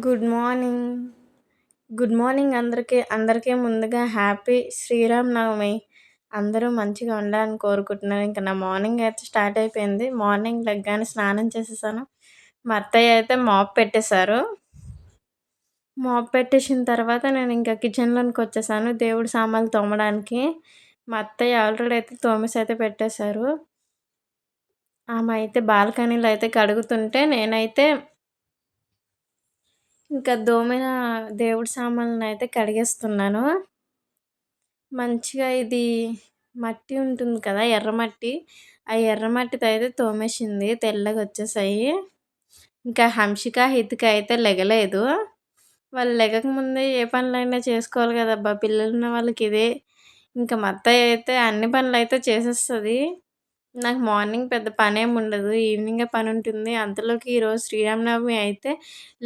Good morning. Good morning అందరికీ. అందరికీ ముందుగా హ్యాపీ శ్రీరామనవమి. అందరూ మంచిగా ఉండాలని కోరుకుంటున్నాను. ఇంక నా మార్నింగ్ అయితే స్టార్ట్ అయిపోయింది. మార్నింగ్ లెగ్గానే స్నానం చేసేసాను. మా అత్తయ్య అయితే మాప్ పెట్టేశారు. మాప్ పెట్టేసిన తర్వాత నేను ఇంకా కిచెన్‌లోకొచ్చేసాను దేవుడి సామాన్లు తోమడానికి. మా అత్తయ్య ఆల్రెడీ అయితే తోమేసి అయితే పెట్టేశారు. ఆమె అయితే బాల్కనీలో అయితే కడుగుతుంటే నేనైతే ఇంకా దోమిన దేవుడి సామాన్లనైతే కడిగేస్తున్నాను. మంచిగా ఇది మట్టి ఉంటుంది కదా! ఎర్రమట్టి. ఆ ఎర్రమట్టితో అయితే తోమేసింది. తెల్లగొచ్చేసాయి. ఇంకా హంషిక, హితిక అయితే లెగలేదు. వాళ్ళు లెగకముందే ఏ పనులైనా చేసుకోవాలి కదబ్బా! పిల్లలున్న వాళ్ళకి ఇదే. ఇంకా మా అత్తయ్య అయితే అన్ని పనులైతే చేసేస్తది. నాకు మార్నింగ్ పెద్ద పనేముండదు. ఈవినింగే పనుంటుంది. అంతలోకి ఈరోజు శ్రీరామనవమి అయితే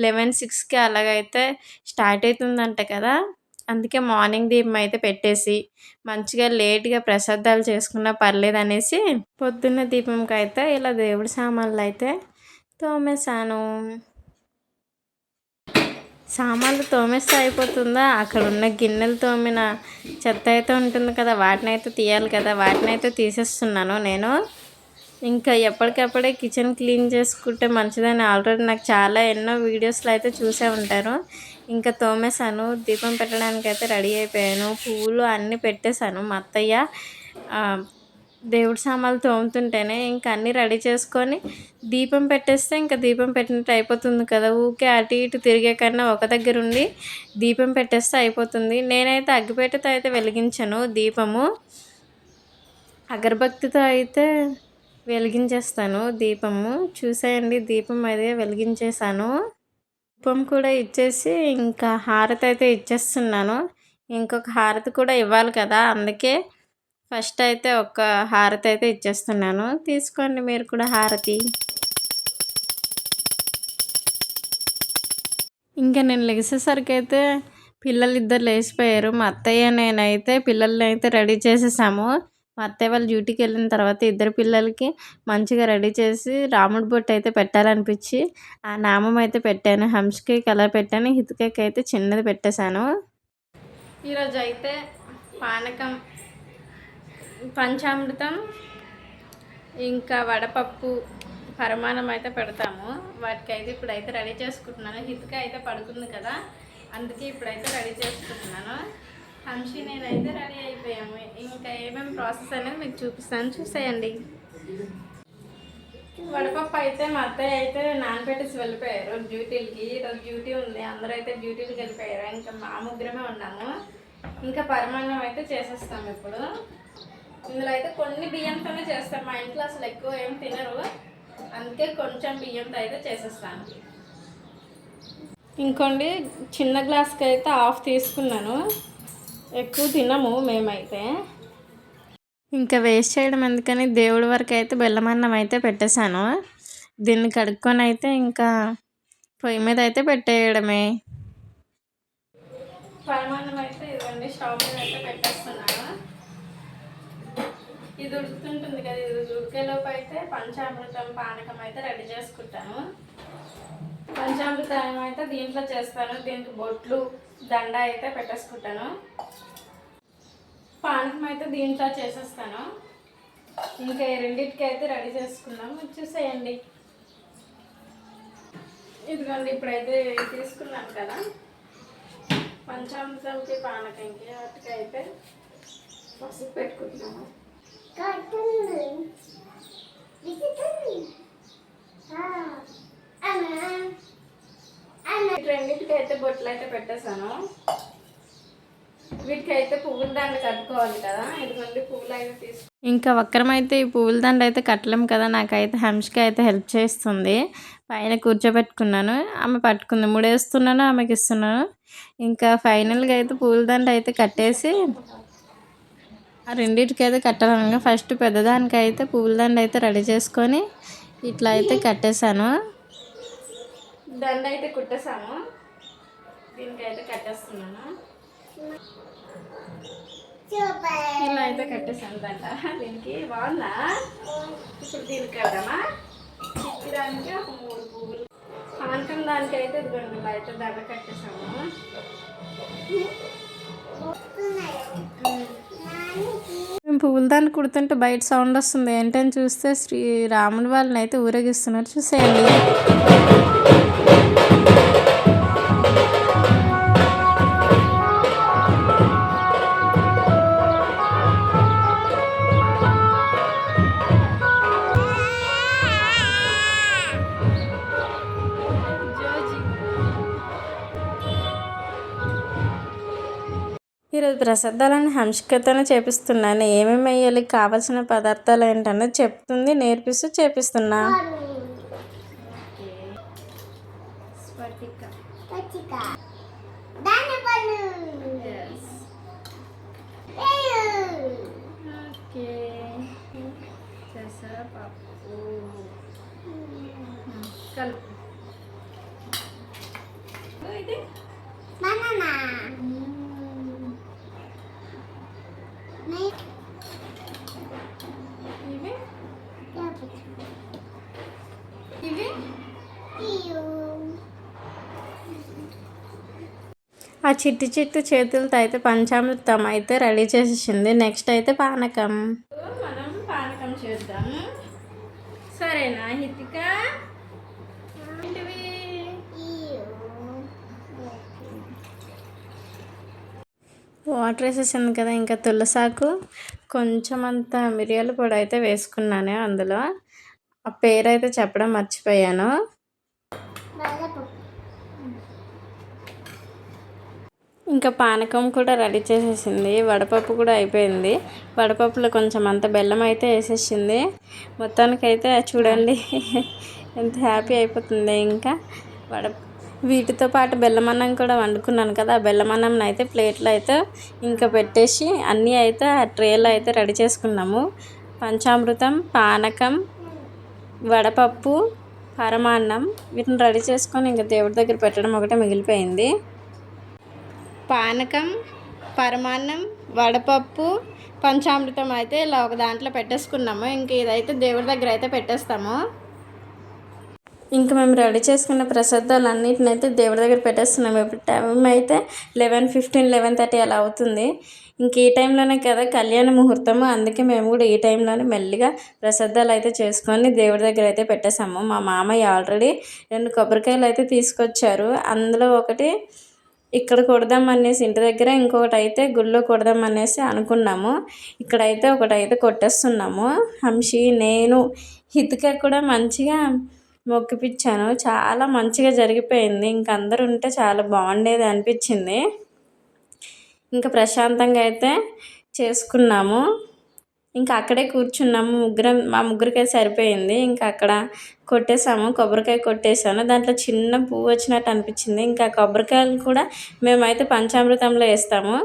6కి అలాగైతే స్టార్ట్ అయితుందంట కదా! అందుకే మార్నింగ్ దీపం అయితే పెట్టేసి, మంచిగా లేట్‌గా ప్రసాదాలు చేసుకున్నా పర్లేదనేసి పొద్దున్న దీపంకైతే ఇలా దేవుడి సామాన్లయితే తోమేశాను. సామాన్లు తోమేస్తే అయిపోతుందా? అక్కడున్న గిన్నెలు తోమిన చెత్త అయితే ఉంటుంది కదా! వాటినైతే తీయాలి కదా! వాటినైతే తీసేస్తున్నాను నేను. ఇంకా ఎప్పటికప్పుడే కిచెన్ క్లీన్ చేసుకుంటే మంచిదని ఆల్రెడీ నాకు చాలా ఎన్నో వీడియోస్‌లో అయితే చూసే ఉంటారు. ఇంకా తోమేశాను. దీపం పెట్టడానికైతే రెడీ అయిపోయాను. పువ్వులు అన్నీ పెట్టేశాను. మా అత్తయ్య దేవుడి సామాన్లు తోముతుంటేనే ఇంక అన్నీ రెడీ చేసుకొని దీపం పెట్టేస్తే ఇంకా దీపం పెట్టినట్టు అయిపోతుంది కదా! ఊకే అటు ఇటు తిరిగే కన్నా ఒక దగ్గర ఉండి దీపం పెట్టేస్తే అయిపోతుంది. నేనైతే అగ్గిపెట్టెతో అయితే వెలిగించను దీపము. అగరబత్తితో అయితే వెలిగించేస్తాను దీపము. చూసేయండి దీపం అయితే వెలిగించేసాను. దీపం కూడా ఇచ్చేసి ఇంకా హారతి అయితే ఇచ్చేస్తున్నాను. ఇంకొక హారతి కూడా ఇవ్వాలి కదా! అందుకే ఫస్ట్ అయితే ఒక హారతి అయితే ఇచ్చేస్తున్నాను. తీసుకోండి మీరు కూడా హారతి. ఇంకా నేను లెగిసేసరికైతే పిల్లలిద్దరు లేచిపోయారు. మా అత్తయ్య నేనైతే పిల్లల్ని అయితే రెడీ చేసేసాము. మా అత్తయ్య వాళ్ళు డ్యూటీకి వెళ్ళిన తర్వాత ఇద్దరు పిల్లలకి మంచిగా రెడీ చేసి రాముడి బొట్టు అయితే పెట్టాలనిపించి ఆ నామం అయితే పెట్టాను. హంసకి కలర్ పెట్టాను. హితికకి అయితే చిన్నది పెట్టేశాను. ఈరోజు అయితే పానకం, పంచామృతం, ఇంకా వడపప్పు, పరమాన్నం అయితే పెడతాము. వాటికైతే ఇప్పుడైతే రెడీ చేసుకుంటున్నాను. హితిక అయితే పడుకుంది కదా, అందుకే ఇప్పుడైతే రెడీ చేసుకుంటున్నాను. హంషి నేనైతే రెడీ అయిపోయాము. ఇంకా ఏమేమి ప్రాసెస్ అనేది మీకు చూపిస్తాను, చూసేయండి. వడపప్పు అయితే మా అత్తయ్య అయితే నానబెట్టేసి వెళ్ళిపోయారు డ్యూటీలకి. ఈరోజు డ్యూటీ ఉంది, అందరూ అయితే డ్యూటీలకి వెళ్ళిపోయారు. ఇంకా మా ముగ్గురమే ఉన్నాము. ఇంకా పరమాన్నం అయితే చేసేస్తాము ఇప్పుడు. ఇందులో అయితే కొన్ని బియ్యంతోనే చేస్తాం. మా ఇంట్లో అసలు ఎక్కువ ఏం తినరు, అందుకే కొంచెం బియ్యంతో అయితే చేసేస్తాను. ఇంకోండి చిన్న గ్లాస్కి అయితే హాఫ్ తీసుకున్నాను. ఎక్కువ తినము మేమైతే. ఇంకా వేస్ట్ చేయడం ఎందుకని దేవుడి వరకు అయితే బెల్లమన్నం అయితే పెట్టేశాను. దీన్ని కడుక్కొని అయితే ఇంకా పొయ్యి మీద అయితే పెట్టేయడమే. పరమాన్నం అయితే ఇదండి స్టవ్ మీద అయితే పెట్టేస్తున్నాను. ఇది ఉడుకుతుంటుంది కదా, ఇది ఉడికేలోపు అయితే పంచామృతం, పానకం అయితే రెడీ చేసుకుంటాను. పంచామృతం అయితే దీంట్లో చేస్తాను. దీనికి బొట్లు, దండ అయితే పెట్టేసుకుంటాను. పానకం అయితే దీంట్లో చేసేస్తాను. ఇంకా రెండింటికి అయితే రెడీ చేసుకున్నాము, చూసేయండి. ఇదిగోండి ఇప్పుడైతే తీసుకున్నాను కదా, పంచామృతంకి, పానకంకి, వాటికి అయితే పసుపు పెట్టుకుంటున్నాము. రెండింటికి అయితే బొట్లు అయితే పెట్టేశాను. వీటికైతే పువ్వుల దండ కట్టుకోవాలి కదా, ఇదిగోండి పువ్వులు అయితే తీసుకు. ఇంకా ఒక్కరమైతే ఈ పువ్వుల దండ అయితే కట్టలేము కదా, నాకైతే హంషకి అయితే హెల్ప్ చేస్తుంది. పైన కూర్చోబెట్టుకున్నాను, ఆమె పట్టుకుంది. ముడేస్తున్నాను, ఆమెకి ఇస్తున్నాను. ఇంకా ఫైనల్గా అయితే పువ్వుల దండ అయితే కట్టేసి ఆ రెండింటికైతే కట్టాలనగా ఫస్ట్ పెద్దదానికైతే పువ్వుల దండ అయితే రెడీ చేసుకొని ఇట్లా అయితే కట్టేశాను. దండ అయితే కుట్టేసాము. దీనికైతే కట్టేస్తున్నాను. ఇలా అయితే కట్టేసాను దండ. దీనికి బాగుందా? ఇప్పుడు దీనికి కడదామా? చిక్కడానికి ఒక 3 పువ్వులు పానకం దానికైతే ఇదిగోండి బయట దండ కట్టేసాము. మేము పువ్వుల దాన్ని కుడుతుంటే బయట సౌండ్ వస్తుంది ఏంటని చూస్తే శ్రీరాముని వాళ్ళని అయితే ఊరేగిస్తున్నారు చూసేయండి. ఈరోజు ప్రసాదాలను హంసికతను చేపిస్తున్నాను. ఏమేమి వేయాలి, కావాల్సిన పదార్థాలు ఏంటనేది చెప్తుంది, నేర్పిస్తూ చేపిస్తున్నా. ఆ చిట్టి చిట్టి చేతులతో అయితే పంచామృతం అయితే రెడీ చేసేసింది. నెక్స్ట్ అయితే పానకం. మనం పానకం చేద్దాం, సరేనా హితిక? వాటర్ వేసేసింది కదా, ఇంకా తులసాకు కొంచెం అంత మిరియాల పొడి అయితే వేసుకున్నాను. అందులో ఆ పేరు అయితే చెప్పడం మర్చిపోయాను. ఇంకా పానకం కూడా రెడీ చేసేసింది. వడపప్పు కూడా అయిపోయింది. వడపప్పులో కొంచెం అంత బెల్లం అయితే వేసేసింది. మొత్తానికైతే చూడండి ఎంత హ్యాపీ అయిపోతుంది. ఇంకా వీటితో పాటు బెల్లమన్నం కూడా వండుకున్నాను కదా, ఆ బెల్లమన్నం అయితే ప్లేట్లో అయితే ఇంకా పెట్టేసి అన్నీ అయితే ఆ ట్రేలో అయితే రెడీ చేసుకున్నాము. పంచామృతం, పానకం, వడపప్పు, పరమాన్నం వీటిని రెడీ చేసుకొని ఇంకా దేవుడి దగ్గర పెట్టడం ఒకటే మిగిలిపోయింది. పానకం, పరమాన్నం, వడపప్పు, పంచామృతం అయితే ఇలా ఒక దాంట్లో పెట్టేసుకున్నాము. ఇంక ఇదైతే దేవుడి దగ్గర అయితే పెట్టేస్తాము. ఇంకా మేము రెడీ చేసుకున్న ప్రసాదాలు అన్నిటిని అయితే దేవుడి దగ్గర పెట్టేస్తున్నాము. ఇప్పుడు టైం అయితే 11:15, 11:30 అలా అవుతుంది. ఇంక ఈ టైంలోనే కదా కళ్యాణ ముహూర్తము, అందుకే మేము కూడా ఈ టైంలోనే మెల్లిగా ప్రసాదాలు అయితే చేసుకొని దేవుడి దగ్గర అయితే పెట్టేసాము. మా మామయ్య ఆల్రెడీ 2 కొబ్బరికాయలు అయితే తీసుకొచ్చారు. అందులో ఒకటి ఇక్కడ కొడదాం అనేసి ఇంటి దగ్గర, ఇంకొకటి అయితే గుళ్ళో కొడదాం అనేసి అనుకున్నాము. ఇక్కడైతే ఒకటైతే కొట్టేస్తున్నాము. హంషి, నేను, హితిక కూడా మంచిగా మొక్కిపించాను. చాలా మంచిగా జరిగిపోయింది. ఇంక అందరూ ఉంటే చాలా బాగుండేది అనిపించింది. ఇంకా ప్రశాంతంగా అయితే చేసుకున్నాము. ఇంకా అక్కడే కూర్చున్నాము ముగ్గురం. మా ముగ్గురికైతే సరిపోయింది. ఇంకా అక్కడ కొట్టేసాము, కొబ్బరికాయ కొట్టేసాను. దాంట్లో చిన్న పువ్వు వచ్చినట్టు అనిపించింది. ఇంకా కొబ్బరికాయలు కూడా మేమైతే పంచామృతంలో వేస్తాము.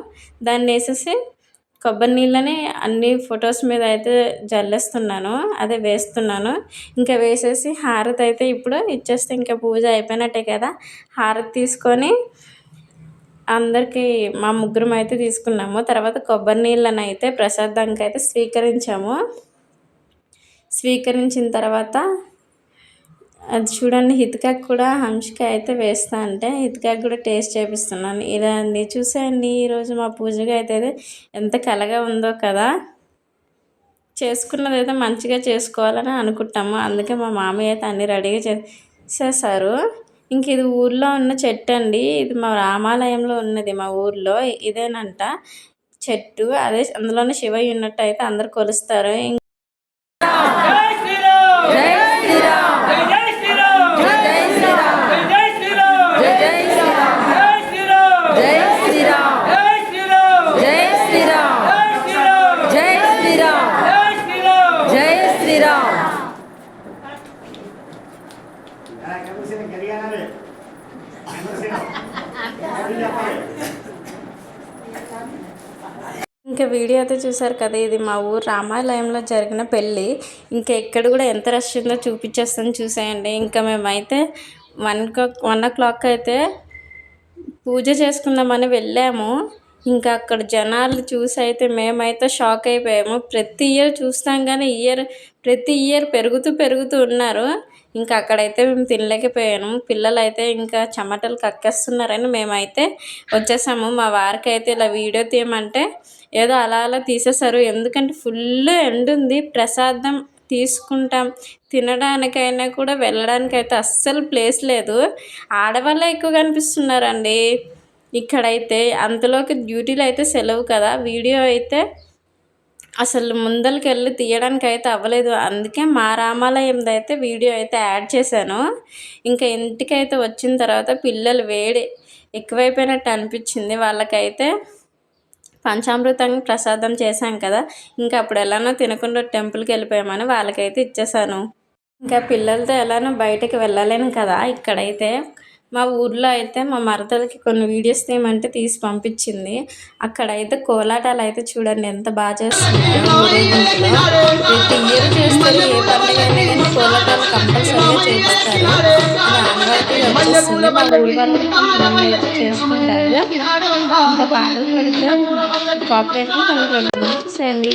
దాన్ని వేసేసి కొబ్బరి నీళ్ళని అన్ని ఫొటోస్ మీద అయితే జల్లేస్తున్నాను, అదే వేస్తున్నాను. ఇంకా వేసేసి హారతి అయితే ఇప్పుడు ఇచ్చేస్తే ఇంకా పూజ అయిపోయినట్టే కదా. హారతి తీసుకొని అందరికీ మా ముగ్గురం అయితే తీసుకున్నాము. తర్వాత కొబ్బరి నీళ్ళని అయితే ప్రసాదంగా అయితే స్వీకరించాము. స్వీకరించిన తర్వాత అది చూడండి, హితికాకు కూడా హంసిక అయితే వేస్తా అంటే హితికాకు కూడా టేస్ట్ చేపిస్తున్నాను. ఇలా అన్నీ చూసేయండి. ఈరోజు మా పూజగా అయితే ఎంత కలగా ఉందో కదా. చేసుకున్నది అయితే మంచిగా చేసుకోవాలని అనుకుంటాము. అందుకే మా మామయ్య అయితే అన్నీ రెడీగా చేసేసారు. ఇంక ఇది ఊర్లో ఉన్న చెట్టు అండి. ఇది మా రామాలయంలో ఉన్నది మా ఊర్లో. ఇదేనంట చెట్టు. అదే అందులోనే శివయ్య ఉన్నట్టు అయితే అందరు కొలుస్తారు. ఇంకా వీడియో అయితే చూసారు కదా, ఇది మా ఊరు రామాలయంలో జరిగిన పెళ్ళి. ఇంకా ఎక్కడ కూడా ఎంత రష్ ఉందో చూపించేస్తాను చూసేయండి. ఇంకా మేమైతే 1 o'clock అయితే పూజ చేసుకుందామని వెళ్ళాము. ఇంకా అక్కడ జనాలు చూసి అయితే మేమైతే షాక్ అయిపోయాము. ప్రతి ఇయర్ చూస్తాం కానీ ప్రతి ఇయర్ పెరుగుతూ ఉన్నారు. ఇంకా అక్కడైతే మేము తినలేకపోయాము. పిల్లలైతే ఇంకా చెమటలు కక్కేస్తున్నారని మేమైతే వచ్చేసాము. మా వారికైతే ఇలా వీడియో తీయమంటే ఏదో అలా తీసేశారు. ఎందుకంటే ఫుల్ ఎండ ఉంది. ప్రసాదం తీసుకుంటాం తినడానికైనా కూడా వెళ్ళడానికైతే అస్సలు ప్లేస్ లేదు. ఆడవాళ్ళే ఎక్కువ కనిపిస్తున్నారండి ఇక్కడైతే. అంతలోకి డ్యూటీలో అయితే సెలవు కదా, వీడియో అయితే అసలు ముందలకెళ్ళి తీయడానికి అయితే అవ్వలేదు. అందుకే మా రామాలయంది అయితే వీడియో అయితే యాడ్ చేశాను. ఇంకా ఇంటికైతే వచ్చిన తర్వాత పిల్లలు వేడి ఎక్కువైపోయినట్టు అనిపించింది. వాళ్ళకైతే పంచామృతం ప్రసాదం చేశాం కదా, ఇంకా అప్పుడు ఎలానో తినకుండా టెంపుల్కి వెళ్ళిపోయామని వాళ్ళకైతే ఇచ్చేసాను. ఇంకా పిల్లలతో ఎలానో బయటకు వెళ్ళలేను కదా, ఇక్కడైతే మా ఊర్లో అయితే మా మరదలకి కొన్ని వీడియోస్ తీయమంటే తీసి పంపించింది. అక్కడైతే కోలాటాలు అయితే చూడండి ఎంత బాగా చేస్తున్నారో ఊరేగింపులో. ప్రతి ఇయర్ చేస్తారు, ఏ పండుగ అయినా కానీ కోలాటాలు కంపల్సరీగా చేస్తారు. అది ఆనవాయితీగా వచ్చేస్తుంది. మా ఊరి వాళ్ళు కొంతమంది అయితే చేసుకుంటారు. ఇంకా పాటలు పెడితే కాపరేట్ చూసేయండి.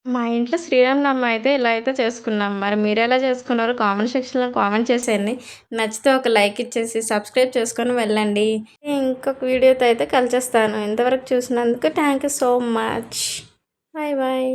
మా ఇంట్లో శ్రీరామనవమి అయితే ఇలా అయితే చేసుకున్నాం. మరి మీరు ఎలా చేసుకున్నారో కామెంట్ సెక్షన్లో కామెంట్ చేసేయండి. నచ్చితే ఒక లైక్ ఇచ్చేసి సబ్స్క్రైబ్ చేసుకొని వెళ్ళండి. ఇంకొక వీడియోతో అయితే కలిసేస్తాను. ఇంతవరకు చూసినందుకు thank you so much. Bye bye.